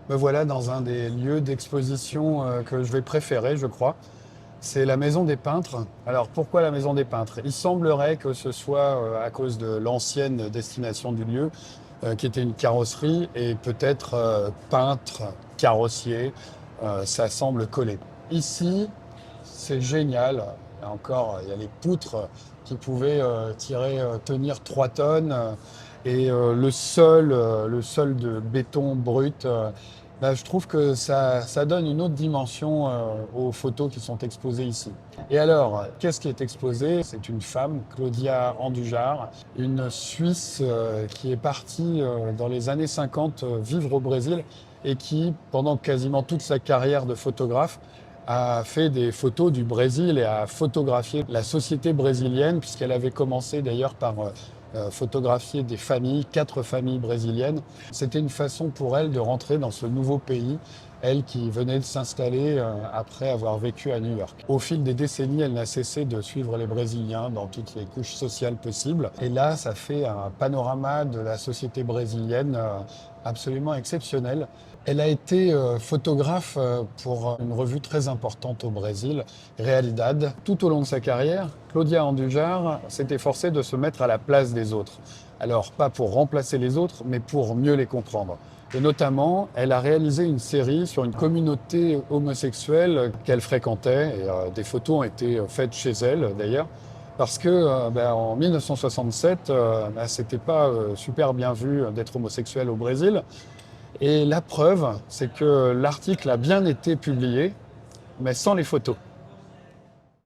Me voilà dans un des lieux d'exposition que je vais préférer, je crois. C'est la Maison des Peintres. Alors pourquoi la Maison des Peintres? Il semblerait que ce soit à cause de l'ancienne destination du lieu, qui était une carrosserie, et peut-être peintre, carrossier, ça semble coller. Ici, c'est génial. Là encore, il y a les poutres qui pouvaient tenir 3 tonnes. Et le sol de béton brut, bah, je trouve que ça donne une autre dimension aux photos qui sont exposées ici. Et alors, qu'est-ce qui est exposé? C'est une femme, Claudia Andujar, une Suisse qui est partie dans les années 50 vivre au Brésil et qui, pendant quasiment toute sa carrière de photographe, a fait des photos du Brésil et a photographié la société brésilienne, puisqu'elle avait commencé d'ailleurs par photographier des familles, 4 familles brésiliennes. C'était une façon pour elle de rentrer dans ce nouveau pays, elle qui venait de s'installer après avoir vécu à New York. Au fil des décennies, elle n'a cessé de suivre les Brésiliens dans toutes les couches sociales possibles. Et là, ça fait un panorama de la société brésilienne absolument exceptionnel. Elle a été photographe pour une revue très importante au Brésil, Realidad. Tout au long de sa carrière, Claudia Andujar s'est efforcée de se mettre à la place des autres. Alors, pas pour remplacer les autres, mais pour mieux les comprendre. Et notamment, elle a réalisé une série sur une communauté homosexuelle qu'elle fréquentait. Et, des photos ont été faites chez elle, d'ailleurs. Parce que en 1967, c'était pas super bien vu d'être homosexuel au Brésil. Et la preuve, c'est que l'article a bien été publié, mais sans les photos.